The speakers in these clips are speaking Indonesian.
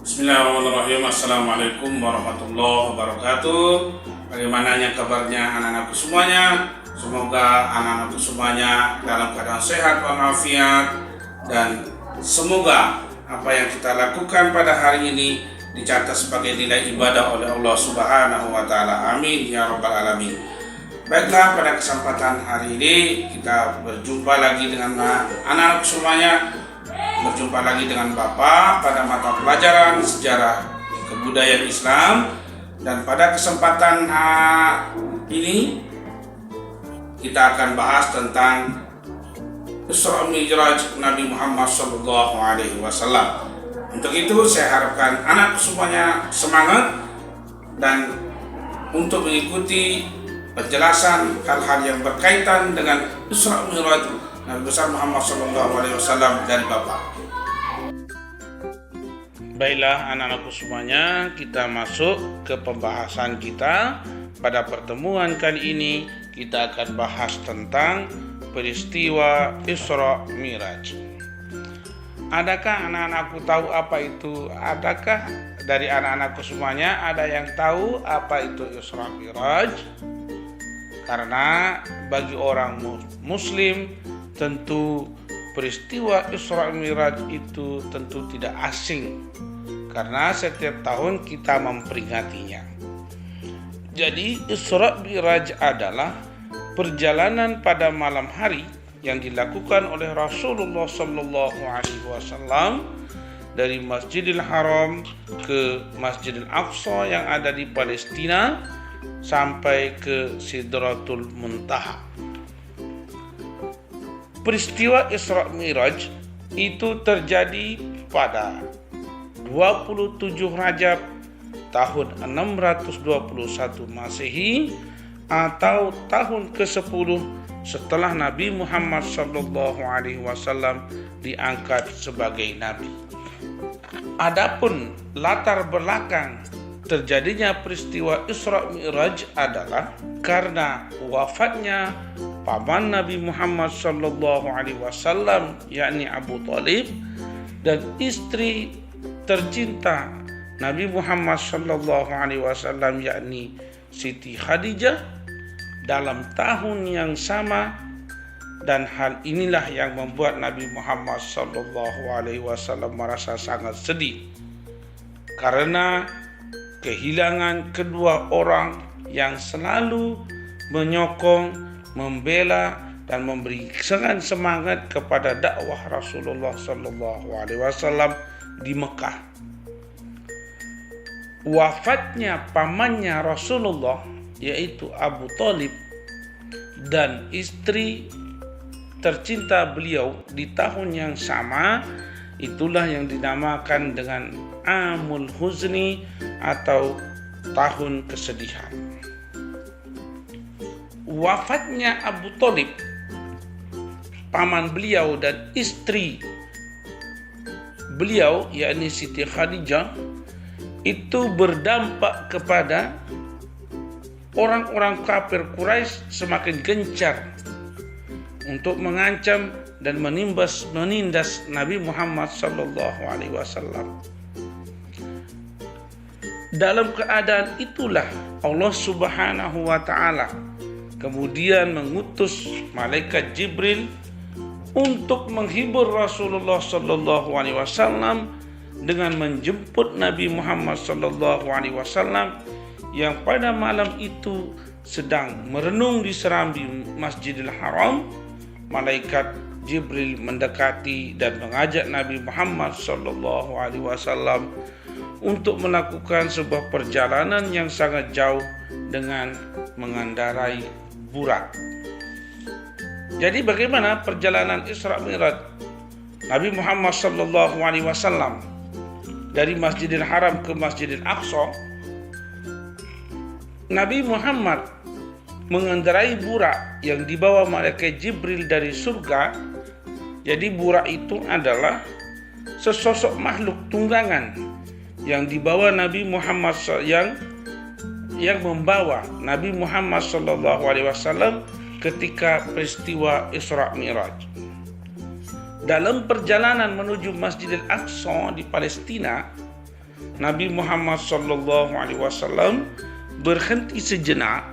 Bismillahirrahmanirrahim. Assalamualaikum warahmatullahi wabarakatuh. Bagaimana kabarnya anak-anakku semuanya? Semoga anak-anakku semuanya dalam keadaan sehat walafiat, dan semoga apa yang kita lakukan pada hari ini dicatat sebagai nilai ibadah oleh Allah Subhanahu wa taala. Amin ya rabbal alamin. Baiklah, pada kesempatan hari ini kita berjumpa lagi dengan anak-anak semuanya, berjumpa lagi dengan Bapak pada mata pelajaran sejarah kebudayaan Islam. Dan pada kesempatan ini kita akan bahas tentang Isra Mi'raj Nabi Muhammad SAW. Untuk itu saya harapkan anak semuanya semangat dan untuk mengikuti penjelasan hal-hal yang berkaitan dengan Isra Mi'raj Nabi besar Muhammad SAW dari Bapak. Baiklah anak-anakku semuanya, kita masuk ke pembahasan kita. Pada pertemuan kali ini kita akan bahas tentang peristiwa Isra Mi'raj. Adakah anak-anakku tahu apa itu? Adakah dari anak-anakku semuanya ada yang tahu apa itu Isra Mi'raj? Karena bagi orang muslim tentu peristiwa Isra Mi'raj itu tentu tidak asing, karena setiap tahun kita memperingatinya. Jadi Isra Mi'raj adalah perjalanan pada malam hari yang dilakukan oleh Rasulullah Sallallahu Alaihi Wasallam dari Masjidil Haram ke Masjidil Aqsa yang ada di Palestina sampai ke Sidratul Muntaha. Peristiwa Isra Mi'raj itu terjadi pada 27 Rajab tahun 621 Masehi atau tahun ke-10 setelah Nabi Muhammad SAW diangkat sebagai nabi. Adapun latar belakang terjadinya peristiwa Isra Mi'raj adalah karena wafatnya paman Nabi Muhammad SAW, yakni Abu Thalib, dan istri tercinta Nabi Muhammad SAW, yakni Siti Khadijah, dalam tahun yang sama. Dan hal inilah yang membuat Nabi Muhammad SAW merasa sangat sedih karena kehilangan kedua orang yang selalu menyokong, membela dan memberi semangat kepada dakwah Rasulullah SAW di Mekah. Wafatnya pamannya Rasulullah, yaitu Abu Thalib, dan istri tercinta beliau di tahun yang sama, itulah yang dinamakan dengan Amul Huzni atau tahun kesedihan. Wafatnya Abu Thalib, paman beliau, dan istri beliau, yakni Siti Khadijah, itu berdampak kepada orang-orang kafir Quraisy semakin gencar untuk mengancam dan menindas Nabi Muhammad SAW. Dalam keadaan itulah Allah Subhanahu wa taala kemudian mengutus malaikat Jibril untuk menghibur Rasulullah SAW dengan menjemput Nabi Muhammad SAW yang pada malam itu sedang merenung di serambi Masjidil Haram. Malaikat Jibril mendekati dan mengajak Nabi Muhammad SAW untuk melakukan sebuah perjalanan yang sangat jauh dengan mengendarai burak. Jadi bagaimana perjalanan Isra Mi'raj Nabi Muhammad SAW dari Masjidil Haram ke Masjidil Aqsa? Nabi Muhammad mengendarai burak yang dibawa malaikat Jibril dari surga. Jadi burak itu adalah sesosok makhluk tunggangan yang dibawa Nabi Muhammad yang membawa Nabi Muhammad SAW ketika peristiwa Isra Mi'raj. Dalam perjalanan menuju Masjidil Aqsa di Palestina, Nabi Muhammad SAW berhenti sejenak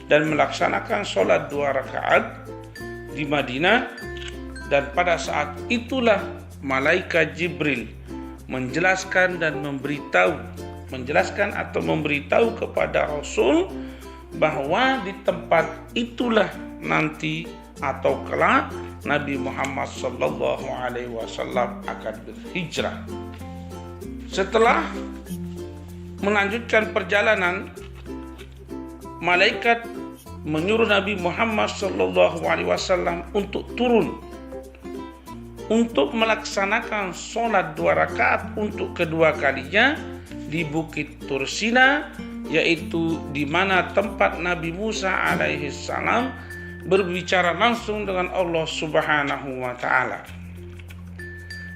dan melaksanakan sholat 2 rakaat di Madinah, dan pada saat itulah malaikat Jibril menjelaskan memberitahu kepada Rasul bahwa di tempat itulah nanti atau kelak Nabi Muhammad SAW akan berhijrah. Setelah melanjutkan perjalanan, malaikat menyuruh Nabi Muhammad SAW untuk turun untuk melaksanakan sholat 2 rakaat untuk kedua kalinya di Bukit Tursina, yaitu di mana tempat Nabi Musa alaihissalam berbicara langsung dengan Allah Subhanahu wa Ta'ala.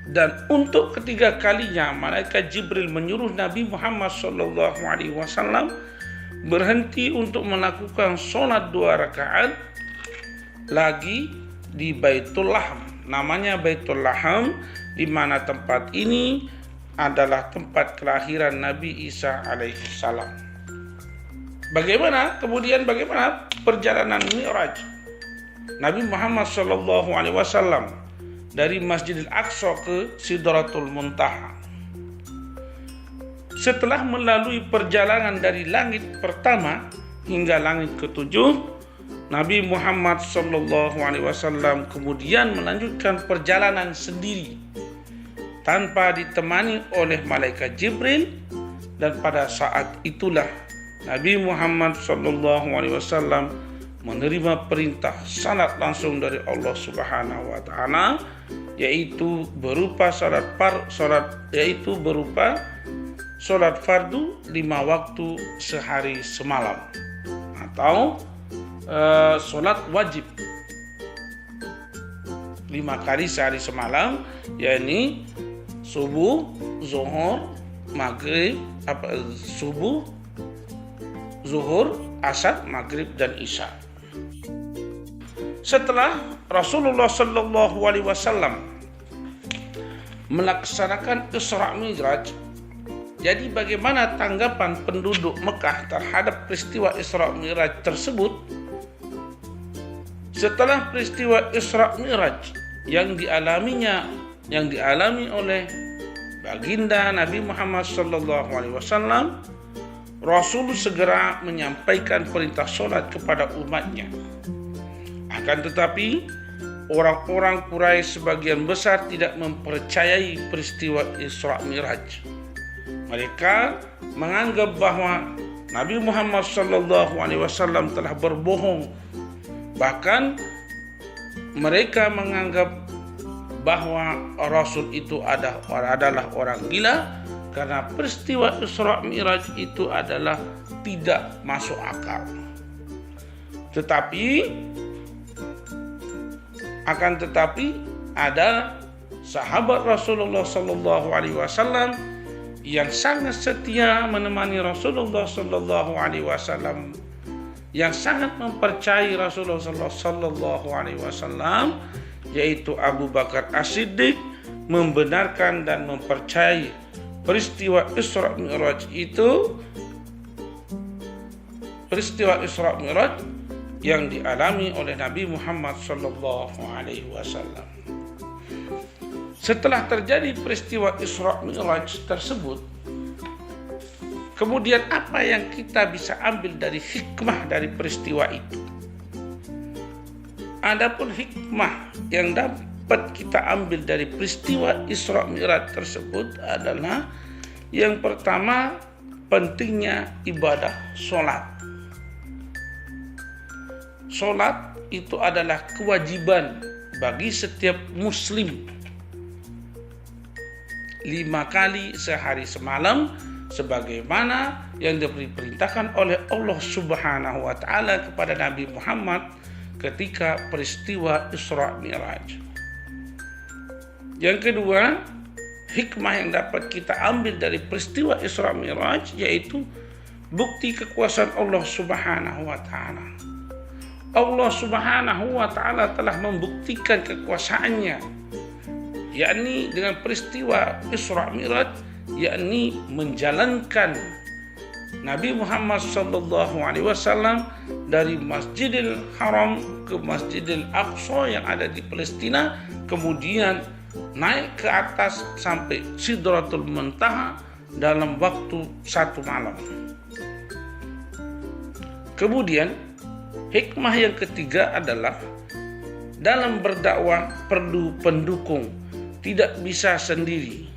Dan untuk ketiga kalinya malaikat Jibril menyuruh Nabi Muhammad SAW berhenti untuk melakukan sholat 2 rakaat lagi di Baitul Laham. Namanya Baitul Laham, di mana tempat ini adalah tempat kelahiran Nabi Isa alaihissalam. Bagaimana perjalanan Mi'raj Nabi Muhammad SAW dari Masjidil Aqsa ke Sidratul Muntaha? Setelah melalui perjalanan dari langit pertama hingga langit ketujuh, Nabi Muhammad SAW kemudian melanjutkan perjalanan sendiri tanpa ditemani oleh malaikat Jibril, dan pada saat itulah Nabi Muhammad SAW menerima perintah salat langsung dari Allah Subhanahu wa Ta'ala, yaitu berupa sholat fardu 5 waktu sehari semalam, atau sholat wajib 5 kali sehari semalam, yakni subuh, zuhur, maghrib, zuhur, asar, maghrib, dan isya. Setelah Rasulullah SAW melaksanakan Isra Mi'raj, jadi bagaimana tanggapan penduduk Mekah terhadap peristiwa Isra Mi'raj tersebut? Setelah peristiwa Isra Mi'raj yang dialami oleh baginda Nabi Muhammad SAW, Rasul segera menyampaikan perintah sholat kepada umatnya. Akan tetapi orang-orang Quraisy sebagian besar tidak mempercayai peristiwa Isra Mi'raj. Mereka menganggap bahwa Nabi Muhammad SAW telah berbohong. Bahkan mereka menganggap bahwa Rasul itu adalah orang gila, karena peristiwa Isra Mi'raj itu adalah tidak masuk akal. Akan tetapi ada sahabat Rasulullah SAW yang sangat setia menemani Rasulullah SAW, yang sangat mempercayai Rasulullah SAW, yaitu Abu Bakar As-Siddiq, membenarkan dan mempercayai peristiwa Isra Mi'raj yang dialami oleh Nabi Muhammad SAW. Setelah terjadi peristiwa Isra Mi'raj tersebut, kemudian apa yang kita bisa ambil dari hikmah dari peristiwa itu? Adapun hikmah yang dapat kita ambil dari peristiwa Isra Mi'raj tersebut adalah, yang pertama, pentingnya ibadah sholat. Sholat itu adalah kewajiban bagi setiap muslim 5 kali sehari semalam, sebagaimana yang diperintahkan oleh Allah Subhanahu wa Ta'ala kepada Nabi Muhammad ketika peristiwa Isra Mi'raj. Yang kedua, hikmah yang dapat kita ambil dari peristiwa Isra Mi'raj yaitu bukti kekuasaan Allah Subhanahu wa Ta'ala. Allah Subhanahu wa Ta'ala telah membuktikan kekuasaannya, yakni dengan peristiwa Isra Mi'raj yakni menjalankan Nabi Muhammad SAW dari Masjidil Haram ke Masjidil Aqsa yang ada di Palestina, kemudian naik ke atas sampai Sidratul Muntaha dalam waktu 1 malam. Kemudian hikmah yang ketiga adalah dalam berdakwah perlu pendukung, tidak bisa sendiri.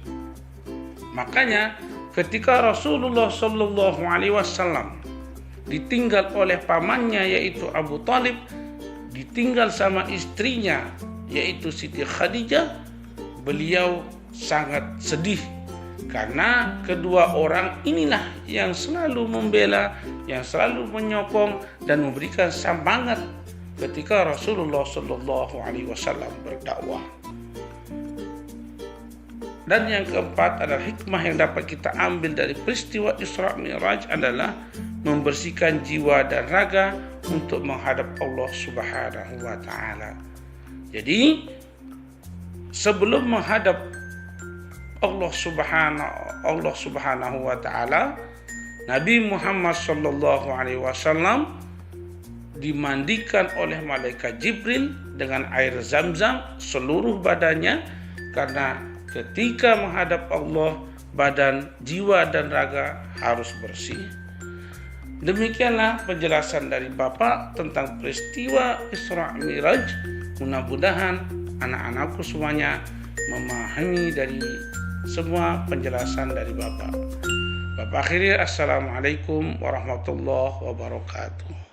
Makanya ketika Rasulullah SAW ditinggal oleh pamannya yaitu Abu Talib, ditinggal sama istrinya yaitu Siti Khadijah, beliau sangat sedih karena kedua orang inilah yang selalu membela, yang selalu menyokong dan memberikan semangat ketika Rasulullah SAW berdakwah. Dan yang keempat adalah hikmah yang dapat kita ambil dari peristiwa Isra Mi'raj adalah membersihkan jiwa dan raga untuk menghadap Allah Subhanahu wa taala. Jadi sebelum menghadap Allah Subhanahu wa taala, Nabi Muhammad SAW dimandikan oleh malaikat Jibril dengan air Zam-Zam seluruh badannya, karena ketika menghadap Allah, badan, jiwa, dan raga harus bersih. Demikianlah penjelasan dari Bapak tentang peristiwa Isra Mi'raj. Mudah-mudahan anak-anakku semuanya memahami dari semua penjelasan dari Bapak. Bapak akhiri, Assalamualaikum warahmatullahi wabarakatuh.